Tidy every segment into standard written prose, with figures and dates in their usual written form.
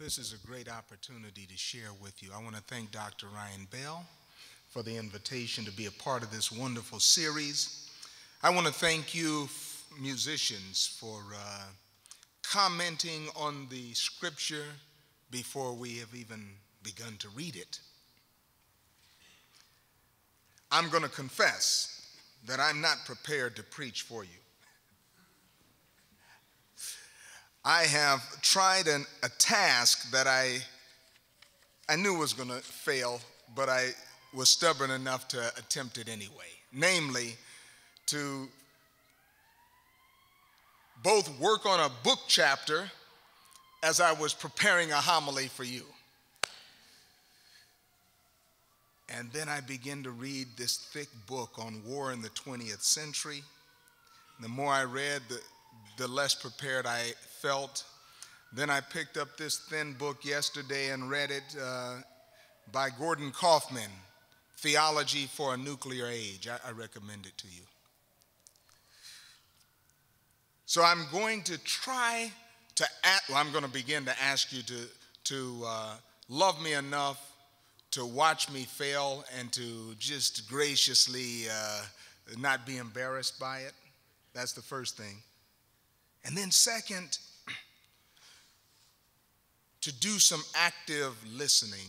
This is a great opportunity to share with you. I want to thank Dr. Ryan Bell for the invitation to be a part of this wonderful series. I want to thank you, musicians, for commenting on the scripture before we have even begun to read it. I'm going to confess that I'm not prepared to preach for you. I have tried a task that I knew was going to fail, but I was stubborn enough to attempt it anyway. Namely, to both work on a book chapter as I was preparing a homily for you. And then I began to read this thick book on war in the 20th century. The more I read, the less prepared I felt. Then I picked up this thin book yesterday and read it by Gordon Kaufman, Theology for a Nuclear Age. I recommend it to you. So I'm going to try to, I'm going to begin to ask you to love me enough to watch me fail and to just graciously not be embarrassed by it. That's the first thing. And then second, to do some active listening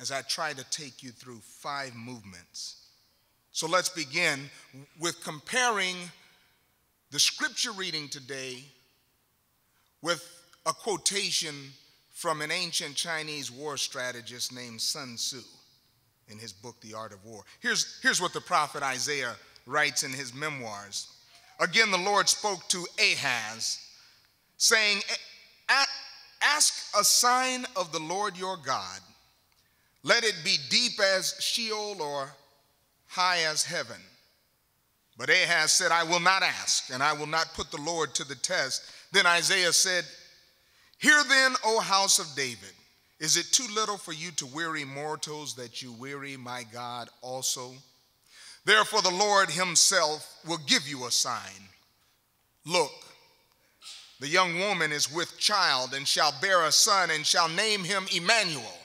as I try to take you through 5 movements. So let's begin with comparing the scripture reading today with a quotation from an ancient Chinese war strategist named Sun Tzu in his book, The Art of War. Here's what the prophet Isaiah writes in his memoirs. Again, the Lord spoke to Ahaz, saying, ask a sign of the Lord your God. Let it be deep as Sheol or high as heaven. But Ahaz said, I will not ask, and I will not put the Lord to the test. Then Isaiah said, hear then, O house of David, is it too little for you to weary mortals that you weary my God also? Therefore the Lord himself will give you a sign. Look, the young woman is with child and shall bear a son and shall name him Emmanuel.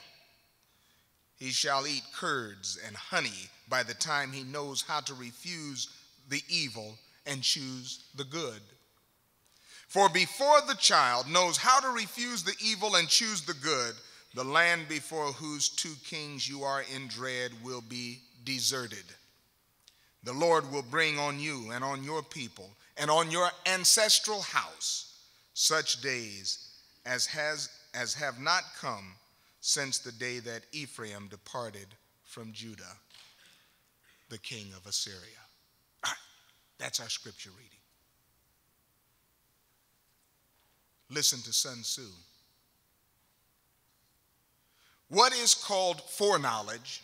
He shall eat curds and honey by the time he knows how to refuse the evil and choose the good. For before the child knows how to refuse the evil and choose the good, the land before whose 2 kings you are in dread will be deserted. The Lord will bring on you and on your people and on your ancestral house such days as have not come since the day that Ephraim departed from Judah, the king of Assyria. All right, that's our scripture reading. Listen to Sun Tzu. What is called foreknowledge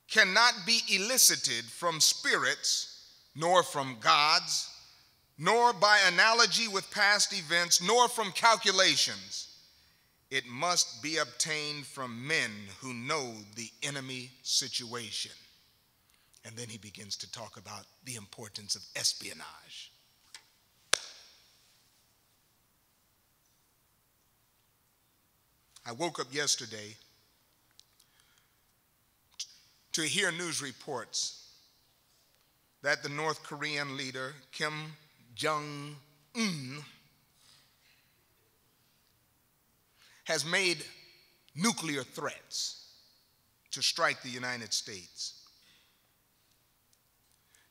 cannot be elicited from spirits, nor from gods, nor by analogy with past events, nor from calculations. It must be obtained from men who know the enemy situation. And then he begins to talk about the importance of espionage. I woke up yesterday to hear news reports that the North Korean leader, Kim Jong-un, has made nuclear threats to strike the United States.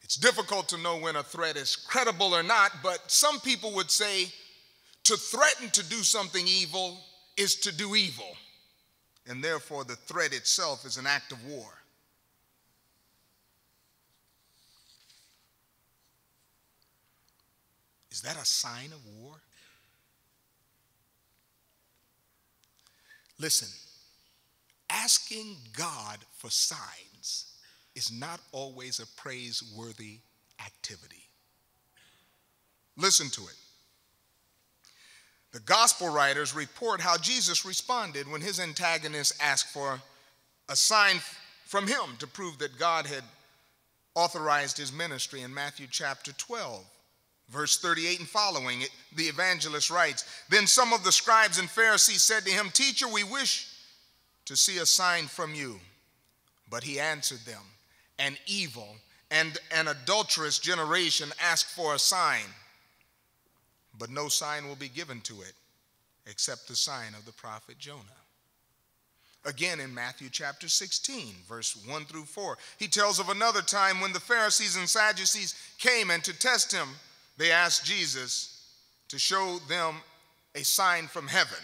It's difficult to know when a threat is credible or not, but some people would say to threaten to do something evil is to do evil, and therefore the threat itself is an act of war. Is that a sign of war? Listen, asking God for signs is not always a praiseworthy activity. Listen to it. The gospel writers report how Jesus responded when his antagonist asked for a sign from him to prove that God had authorized his ministry in Matthew chapter 12. Verse 38 and following, the evangelist writes, "Then some of the scribes and Pharisees said to him, 'Teacher, we wish to see a sign from you.' But he answered them, 'An evil and an adulterous generation ask for a sign, but no sign will be given to it except the sign of the prophet Jonah.'" Again, in Matthew chapter 16, verse 1 through 4, he tells of another time when the Pharisees and Sadducees came, and to test him, they asked Jesus to show them a sign from heaven.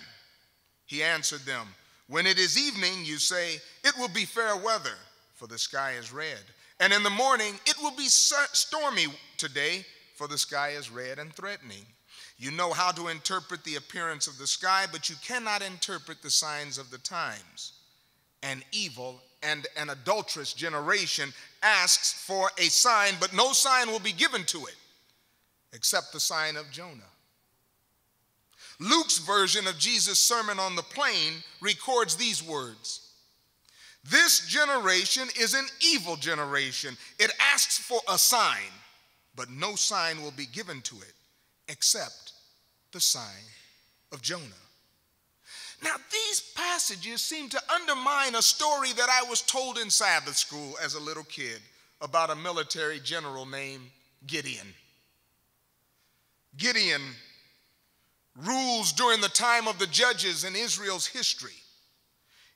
He answered them, "When it is evening, you say, 'It will be fair weather, for the sky is red.' And in the morning, 'It will be stormy today, for the sky is red and threatening.' You know how to interpret the appearance of the sky, but you cannot interpret the signs of the times. An evil and an adulterous generation asks for a sign, but no sign will be given to it except the sign of Jonah." Luke's version of Jesus' Sermon on the Plain records these words: "This generation is an evil generation. It asks for a sign, but no sign will be given to it except the sign of Jonah." Now, these passages seem to undermine a story that I was told in Sabbath school as a little kid about a military general named Gideon. Gideon rules during the time of the judges in Israel's history.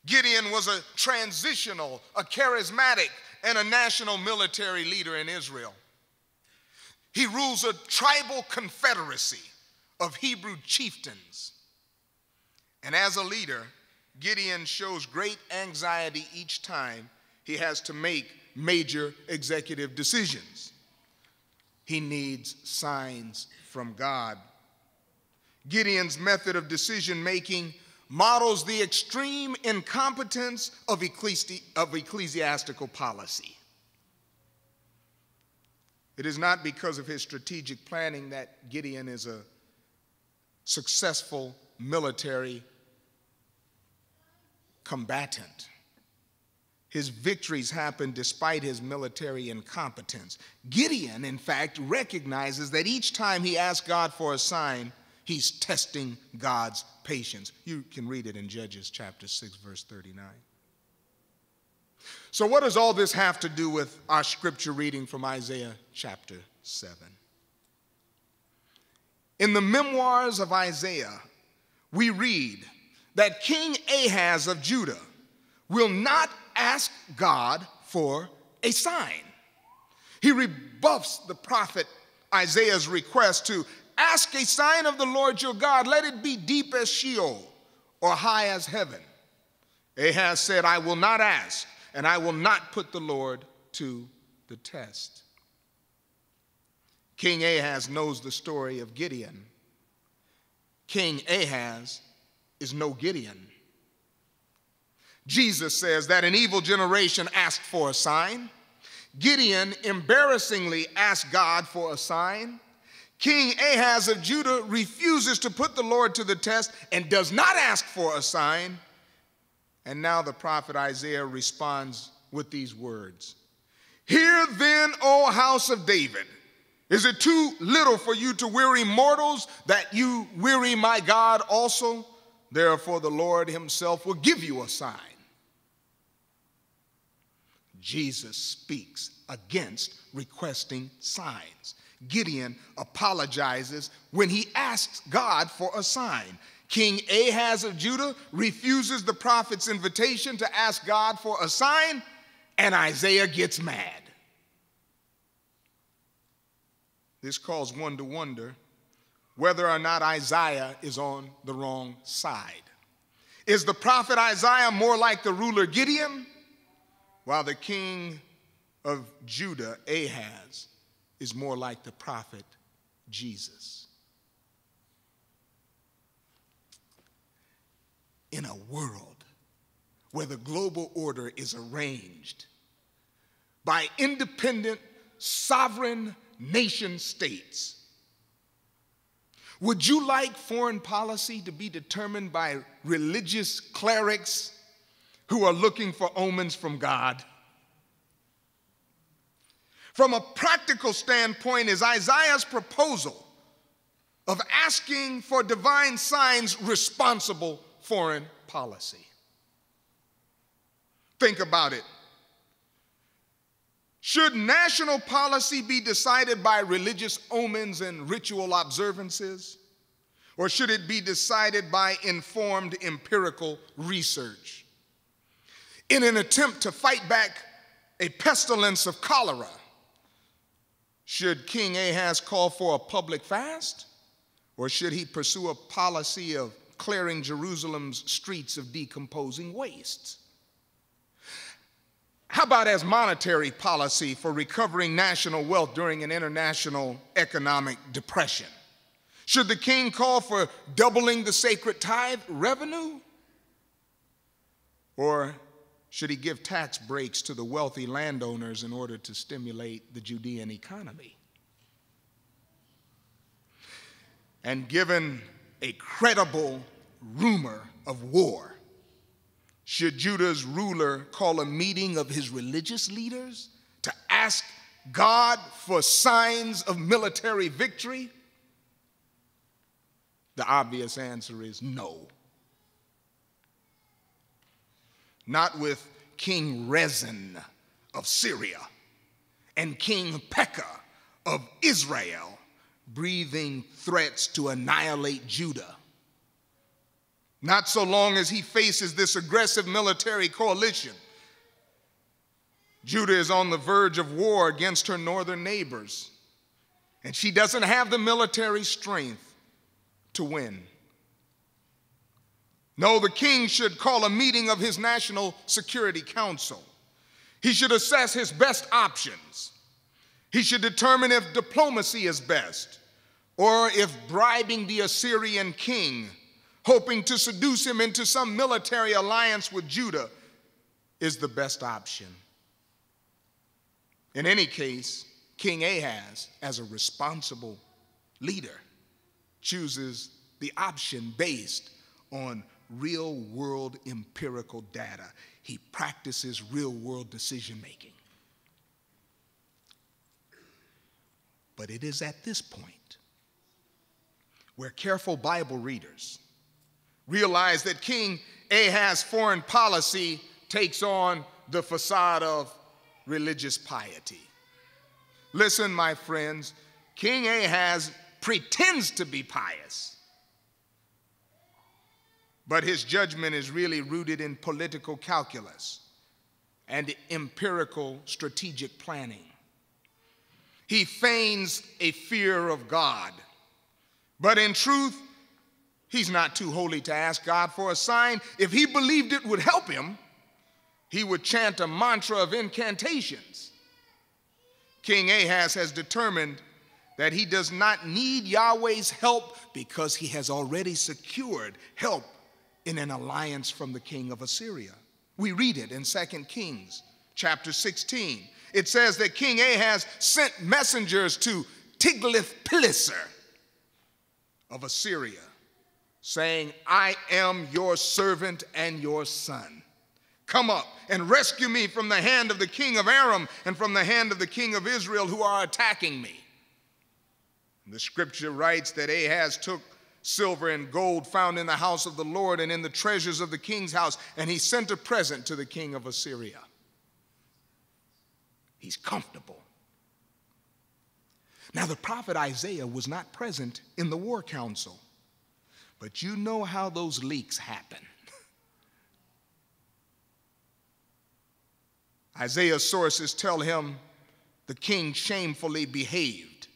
Gideon was a transitional, a charismatic, and a national military leader in Israel. He rules a tribal confederacy of Hebrew chieftains. And as a leader, Gideon shows great anxiety each time he has to make major executive decisions. He needs signs from God. Gideon's method of decision-making models the extreme incompetence of ecclesiastical policy. It is not because of his strategic planning that Gideon is a successful military combatant. His victories happen despite his military incompetence. Gideon, in fact, recognizes that each time he asks God for a sign, he's testing God's patience. You can read it in Judges chapter 6, verse 39. So what does all this have to do with our scripture reading from Isaiah chapter 7? In the memoirs of Isaiah, we read that King Ahaz of Judah will not ask God for a sign. He rebuffs the prophet Isaiah's request to ask a sign of the Lord your God. Let it be deep as Sheol or high as heaven. Ahaz said, "I will not ask, and I will not put the Lord to the test." King Ahaz knows the story of Gideon. King Ahaz is no Gideon. Jesus says that an evil generation asked for a sign. Gideon embarrassingly asked God for a sign. King Ahaz of Judah refuses to put the Lord to the test and does not ask for a sign. And now the prophet Isaiah responds with these words: "Hear then, O house of David, is it too little for you to weary mortals that you weary my God also? Therefore the Lord himself will give you a sign." Jesus speaks against requesting signs. Gideon apologizes when he asks God for a sign. King Ahaz of Judah refuses the prophet's invitation to ask God for a sign, and Isaiah gets mad. This calls one to wonder whether or not Isaiah is on the wrong side. Is the prophet Isaiah more like the ruler Gideon, while the king of Judah, Ahaz, is more like the prophet Jesus? In a world where the global order is arranged by independent, sovereign nation states, would you like foreign policy to be determined by religious clerics who are looking for omens from God? from a practical standpoint, is Isaiah's proposal of asking for divine signs responsible foreign policy. Think about it. Should national policy be decided by religious omens and ritual observances? Or should it be decided by informed empirical research? In an attempt to fight back a pestilence of cholera, should King Ahaz call for a public fast? Or should he pursue a policy of clearing Jerusalem's streets of decomposing wastes? How about as monetary policy for recovering national wealth during an international economic depression? Should the king call for doubling the sacred tithe revenue? Or should he give tax breaks to the wealthy landowners in order to stimulate the Judean economy? And given a credible rumor of war, should Judah's ruler call a meeting of his religious leaders to ask God for signs of military victory? The obvious answer is no. Not with King Rezin of Syria and King Pekah of Israel breathing threats to annihilate Judah. Not so long as he faces this aggressive military coalition. Judah is on the verge of war against her northern neighbors, and she doesn't have the military strength to win. No, the king should call a meeting of his National Security Council. He should assess his best options. He should determine if diplomacy is best, or if bribing the Assyrian king, hoping to seduce him into some military alliance with Judah, is the best option. In any case, King Ahaz, as a responsible leader, chooses the option based on real-world empirical data. He practices real-world decision-making. But it is at this point where careful Bible readers realize that King Ahaz's foreign policy takes on the facade of religious piety. Listen, my friends, King Ahaz pretends to be pious, but his judgment is really rooted in political calculus and empirical strategic planning. He feigns a fear of God, but in truth, he's not too holy to ask God for a sign. If he believed it would help him, he would chant a mantra of incantations. King Ahaz has determined that he does not need Yahweh's help because he has already secured help in an alliance from the king of Assyria. We read it in 2 Kings chapter 16. It says that King Ahaz sent messengers to Tiglath-Pileser of Assyria, saying, "I am your servant and your son. Come up and rescue me from the hand of the king of Aram and from the hand of the king of Israel who are attacking me." The scripture writes that Ahaz took silver and gold found in the house of the Lord and in the treasures of the king's house, and he sent a present to the king of Assyria. He's comfortable. Now, the prophet Isaiah was not present in the war council, but you know how those leaks happen. Isaiah's sources tell him the king shamefully behaved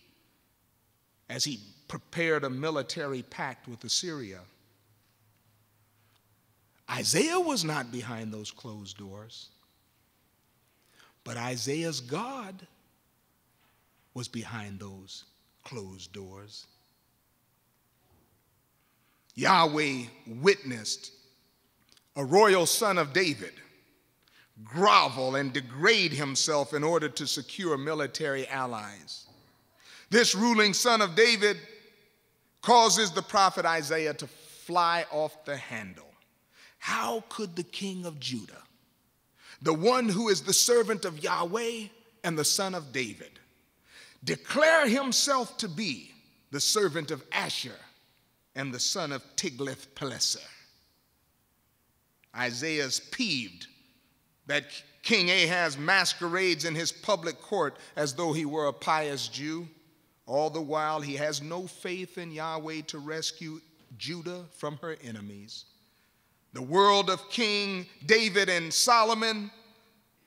as he prepared a military pact with Assyria. Isaiah was not behind those closed doors, but Isaiah's God was behind those closed doors. Yahweh witnessed a royal son of David grovel and degrade himself in order to secure military allies. This ruling son of David causes the prophet Isaiah to fly off the handle. How could the king of Judah, the one who is the servant of Yahweh, and the son of David, declare himself to be the servant of Asher and the son of Tiglath-Pileser. Isaiah's peeved that King Ahaz masquerades in his public court as though he were a pious Jew. All the while, he has no faith in Yahweh to rescue Judah from her enemies. The world of King David and Solomon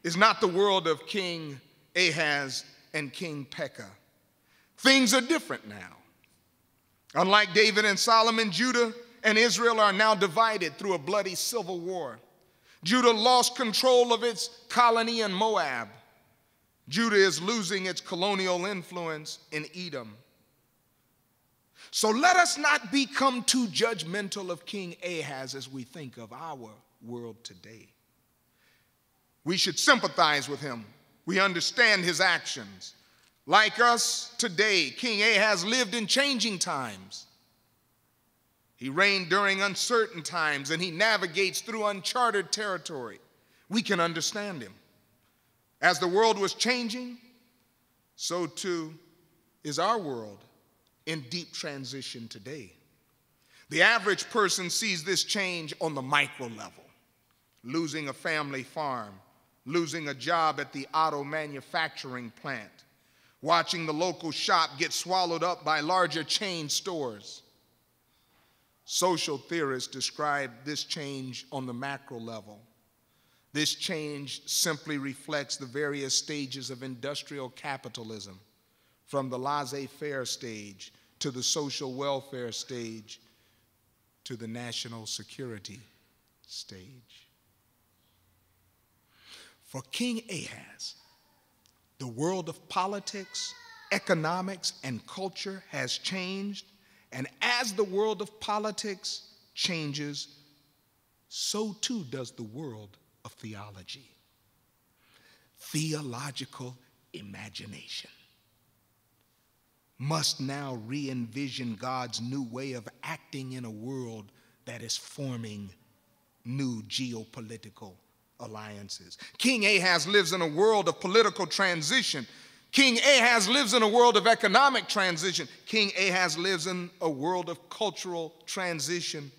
is not the world of King Ahaz and King Pekah. Things are different now. Unlike David and Solomon, Judah and Israel are now divided through a bloody civil war. Judah lost control of its colony in Moab. Judah is losing its colonial influence in Edom. So let us not become too judgmental of King Ahaz as we think of our world today. We should sympathize with him. We understand his actions. Like us today, King Ahaz lived in changing times. He reigned during uncertain times, and he navigates through uncharted territory. We can understand him. As the world was changing, so too is our world in deep transition today. The average person sees this change on the micro level: losing a family farm, losing a job at the auto manufacturing plant, watching the local shop get swallowed up by larger chain stores. Social theorists describe this change on the macro level. This change simply reflects the various stages of industrial capitalism, from the laissez-faire stage to the social welfare stage to the national security stage. For King Ahaz, the world of politics, economics, and culture has changed, and as the world of politics changes, so too does the world of theology. Theological imagination must now re-envision God's new way of acting in a world that is forming new geopolitical alliances. King Ahaz lives in a world of political transition. King Ahaz lives in a world of economic transition. King Ahaz lives in a world of cultural transition.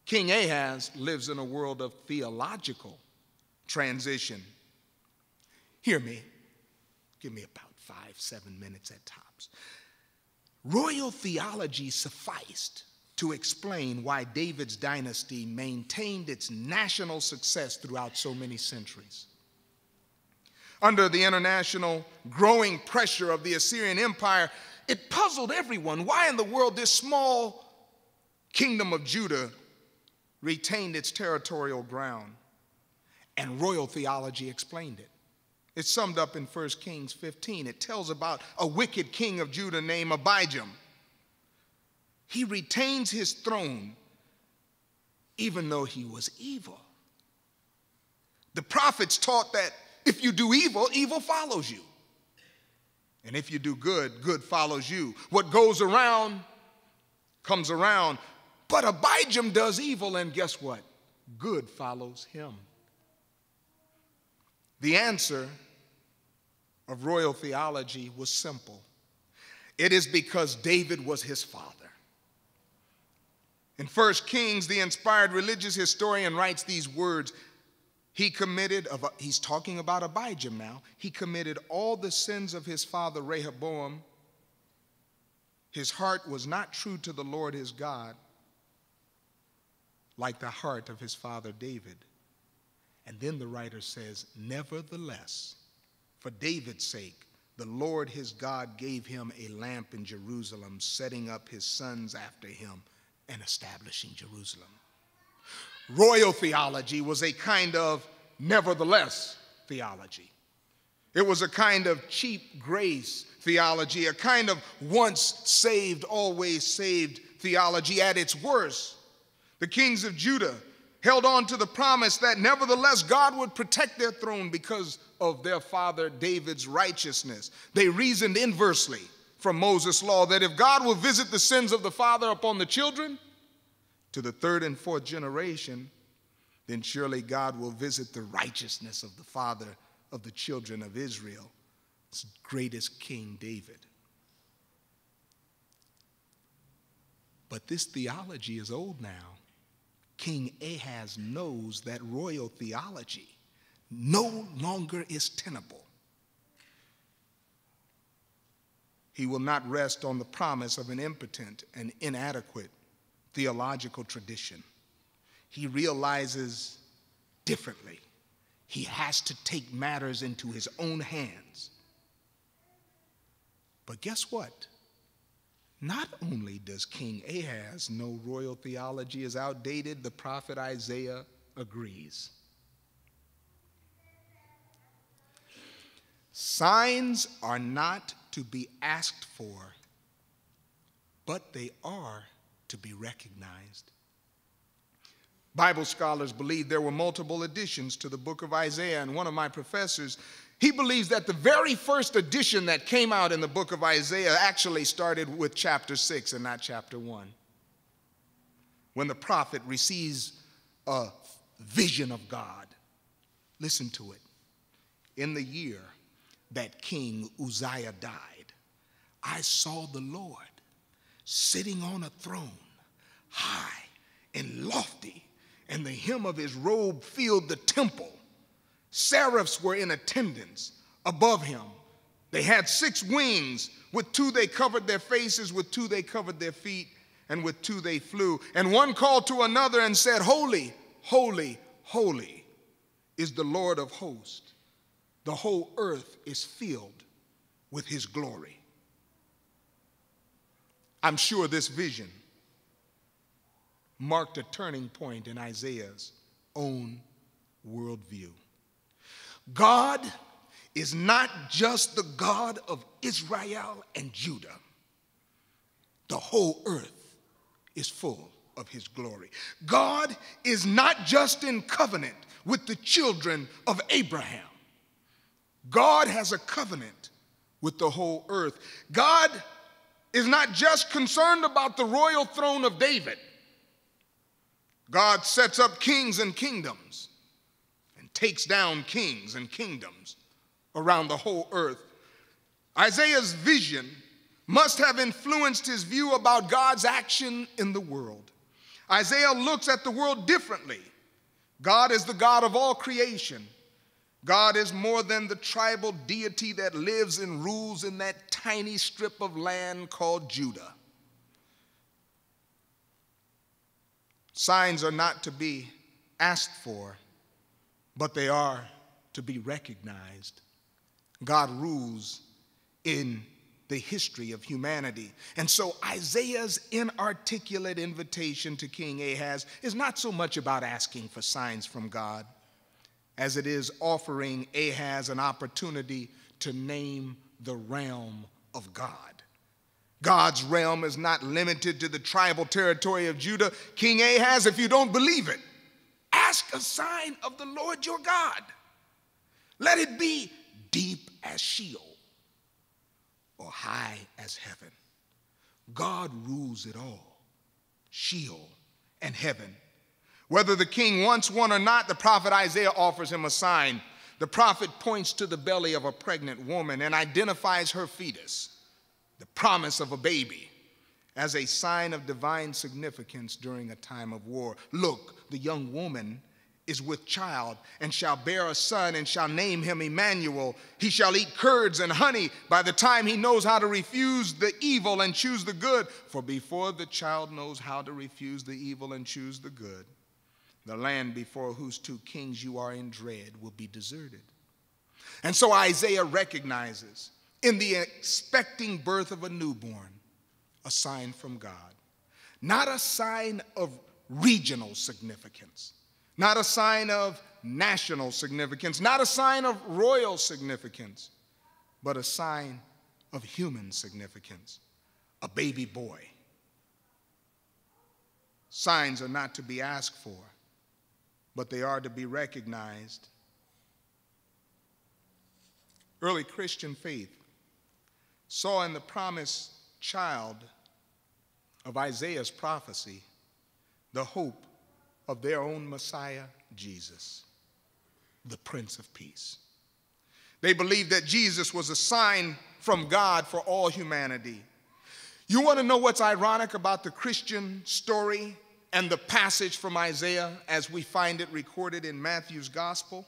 King Ahaz lives in a world of theological transition. Hear me. Give me about 5-7 minutes at tops. Royal theology sufficed to explain why David's dynasty maintained its national success throughout so many centuries. Under the international growing pressure of the Assyrian Empire, it puzzled everyone why in the world this small kingdom of Judah retained its territorial ground. And royal theology explained it. It's summed up in 1 Kings 15. It tells about a wicked king of Judah named Abijam. He retains his throne even though he was evil. The prophets taught that if you do evil, evil follows you. And if you do good, good follows you. What goes around comes around. But Abijam does evil, and guess what? Good follows him. The answer of royal theology was simple. It is because David was his father. In 1 Kings, the inspired religious historian writes these words. He's talking about Abijam now. He committed all the sins of his father Rehoboam. His heart was not true to the Lord his God, like the heart of his father David. And then the writer says, nevertheless, for David's sake, the Lord his God gave him a lamp in Jerusalem, setting up his sons after him and establishing Jerusalem. Royal theology was a kind of nevertheless theology. It was a kind of cheap grace theology, a kind of once saved, always saved theology at its worst. The kings of Judah held on to the promise that nevertheless God would protect their throne because of their father David's righteousness. They reasoned inversely from Moses' law that if God will visit the sins of the father upon the children to the third and fourth generation, then surely God will visit the righteousness of the father of the children of Israel, as great as King David. But this theology is old now. King Ahaz knows that royal theology no longer is tenable. He will not rest on the promise of an impotent and inadequate theological tradition. He realizes differently. He has to take matters into his own hands. But guess what? Not only does King Ahaz know royal theology is outdated, the prophet Isaiah agrees. Signs are not to be asked for, but they are to be recognized. Bible scholars believe there were multiple additions to the book of Isaiah, and one of my professors, he believes that the very first edition that came out in the book of Isaiah actually started with chapter 6 and not chapter 1, when the prophet receives a vision of God. Listen to it. In the year that King Uzziah died, I saw the Lord sitting on a throne, high and lofty, and the hem of his robe filled the temple. Seraphs were in attendance above him. They had 6 wings. With 2 they covered their faces, with 2 they covered their feet, and with 2 they flew. And one called to another and said, Holy, holy, holy is the Lord of hosts. The whole earth is filled with his glory. I'm sure this vision marked a turning point in Isaiah's own worldview. God is not just the God of Israel and Judah. The whole earth is full of his glory. God is not just in covenant with the children of Abraham. God has a covenant with the whole earth. God is not just concerned about the royal throne of David. God sets up kings and kingdoms and takes down kings and kingdoms around the whole earth. Isaiah's vision must have influenced his view about God's action in the world. Isaiah looks at the world differently. God is the God of all creation. God is more than the tribal deity that lives and rules in that tiny strip of land called Judah. Signs are not to be asked for, but they are to be recognized. God rules in the history of humanity. And so Isaiah's inarticulate invitation to King Ahaz is not so much about asking for signs from God as it is offering Ahaz an opportunity to name the realm of God. God's realm is not limited to the tribal territory of Judah. King Ahaz, if you don't believe it, ask a sign of the Lord your God. Let it be deep as Sheol or high as heaven. God rules it all, Sheol and heaven. Whether the king wants one or not, the prophet Isaiah offers him a sign. The prophet points to the belly of a pregnant woman and identifies her fetus, the promise of a baby, as a sign of divine significance during a time of war. Look, the young woman is with child and shall bear a son and shall name him Emmanuel. He shall eat curds and honey by the time he knows how to refuse the evil and choose the good. For before the child knows how to refuse the evil and choose the good, the land before whose 2 kings you are in dread will be deserted. And so Isaiah recognizes in the expecting birth of a newborn a sign from God. Not a sign of regional significance, not a sign of national significance, not a sign of royal significance, but a sign of human significance, a baby boy. Signs are not to be asked for, but they are to be recognized. Early Christian faith saw in the promised child of Isaiah's prophecy the hope of their own Messiah, Jesus, the Prince of Peace. They believed that Jesus was a sign from God for all humanity. You want to know what's ironic about the Christian story and the passage from Isaiah as we find it recorded in Matthew's gospel?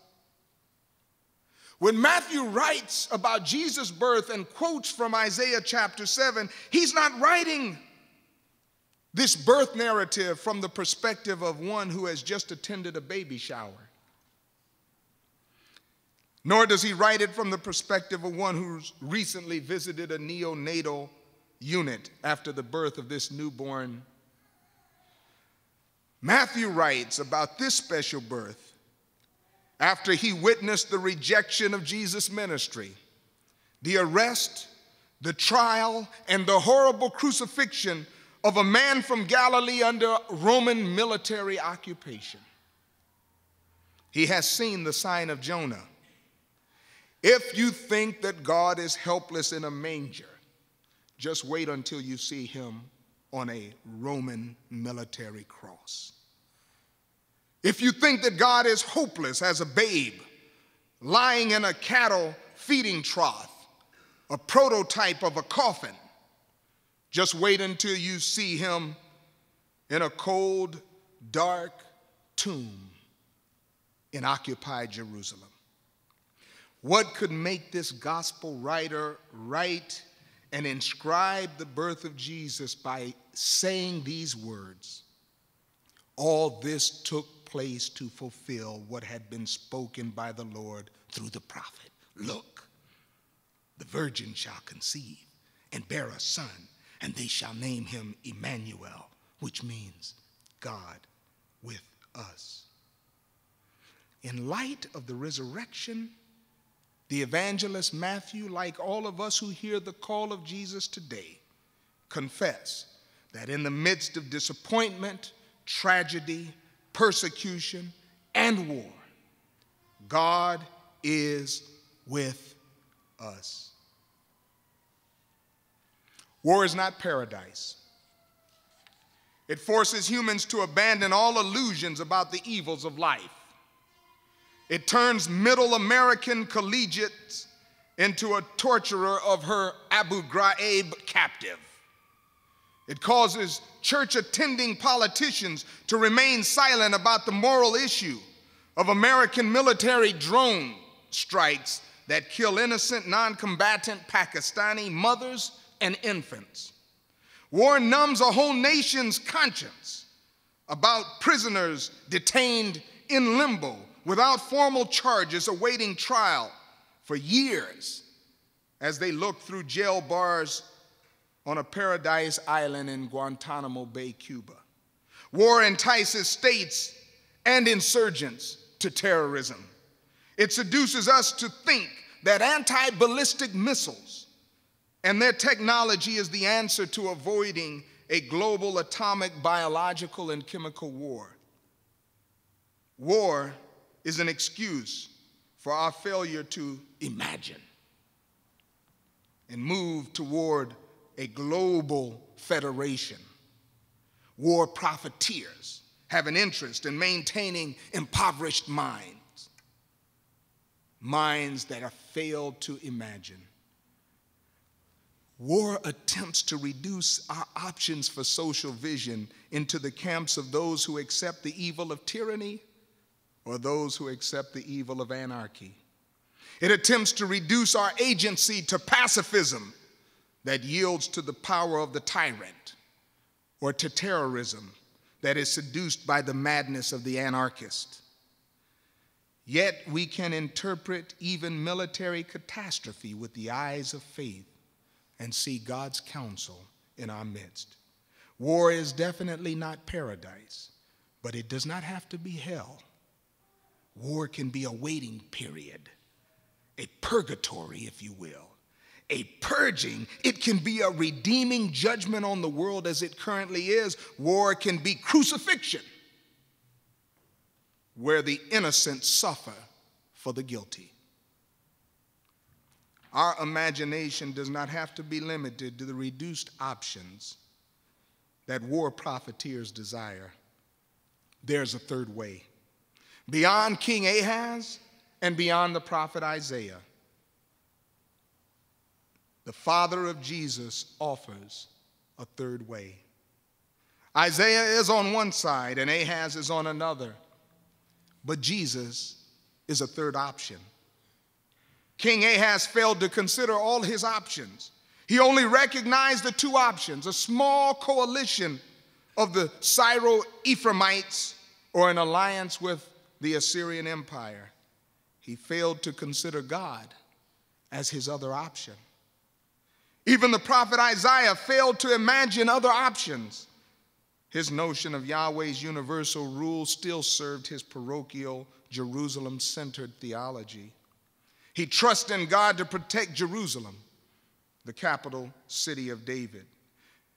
When Matthew writes about Jesus' birth and quotes from Isaiah chapter 7, he's not writing this birth narrative from the perspective of one who has just attended a baby shower. Nor does he write it from the perspective of one who's recently visited a neonatal unit after the birth of this newborn. Matthew writes about this special birth after he witnessed the rejection of Jesus' ministry, the arrest, the trial, and the horrible crucifixion of a man from Galilee under Roman military occupation. He has seen the sign of Jonah. If you think that God is helpless in a manger, just wait until you see him on a Roman military cross. If you think that God is hopeless as a babe lying in a cattle feeding trough, a prototype of a coffin, just wait until you see him in a cold, dark tomb in occupied Jerusalem. What could make this gospel writer write and inscribe the birth of Jesus by saying these words? All this took place to fulfill what had been spoken by the Lord through the prophet. Look, the virgin shall conceive and bear a son, and they shall name him Emmanuel, which means God with us. In light of the resurrection, the evangelist Matthew, like all of us who hear the call of Jesus today, confess that in the midst of disappointment, tragedy, persecution, and war, God is with us. War is not paradise. It forces humans to abandon all illusions about the evils of life. It turns middle American collegiates into a torturer of her Abu Ghraib captive. It causes church-attending politicians to remain silent about the moral issue of American military drone strikes that kill innocent, non-combatant Pakistani mothers and infants. War numbs a whole nation's conscience about prisoners detained in limbo without formal charges awaiting trial for years as they look through jail bars on a paradise island in Guantanamo Bay, Cuba. War entices states and insurgents to terrorism. It seduces us to think that anti-ballistic missiles and their technology is the answer to avoiding a global atomic, biological, and chemical war. War is an excuse for our failure to imagine and move toward a global federation. War profiteers have an interest in maintaining impoverished minds, minds that have failed to imagine. War attempts to reduce our options for social vision into the camps of those who accept the evil of tyranny or those who accept the evil of anarchy. It attempts to reduce our agency to pacifism that yields to the power of the tyrant, or to terrorism that is seduced by the madness of the anarchist. Yet we can interpret even military catastrophe with the eyes of faith and see God's counsel in our midst. War is definitely not paradise, but it does not have to be hell. War can be a waiting period, a purgatory, if you will, a purging. It can be a redeeming judgment on the world as it currently is. War can be crucifixion, where the innocent suffer for the guilty. Our imagination does not have to be limited to the reduced options that war profiteers desire. There's a third way. Beyond King Ahaz and beyond the prophet Isaiah, the father of Jesus offers a third way. Isaiah is on one side and Ahaz is on another, but Jesus is a third option. King Ahaz failed to consider all his options. He only recognized the two options: a small coalition of the Syro-Ephraimites or an alliance with the Assyrian Empire. He failed to consider God as his other option. Even the prophet Isaiah failed to imagine other options. His notion of Yahweh's universal rule still served his parochial, Jerusalem-centered theology. He trusted in God to protect Jerusalem, the capital city of David.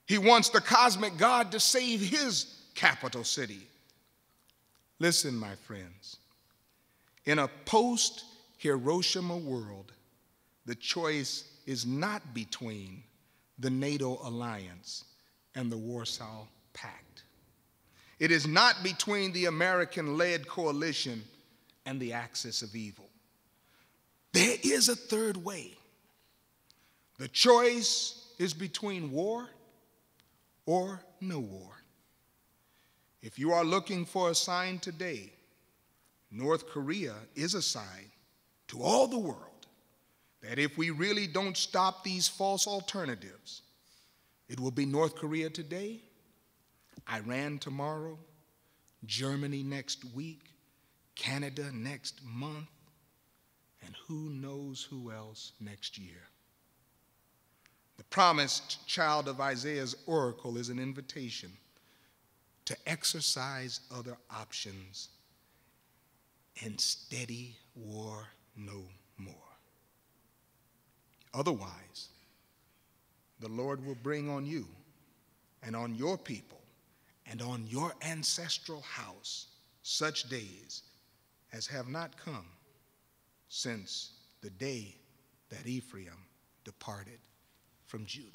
He wants the cosmic God to save his capital city. Listen, my friends, in a post-Hiroshima world, the choice is not between the NATO alliance and the Warsaw Pact. It is not between the American-led coalition and the axis of evil. There is a third way. The choice is between war or no war. If you are looking for a sign today, North Korea is a sign to all the world that if we really don't stop these false alternatives, it will be North Korea today, Iran tomorrow, Germany next week, Canada next month, and who knows who else next year. The promised child of Isaiah's oracle is an invitation to exercise other options and steady war no more. Otherwise, the Lord will bring on you and on your people and on your ancestral house such days as have not come since the day that Ephraim departed from Judah.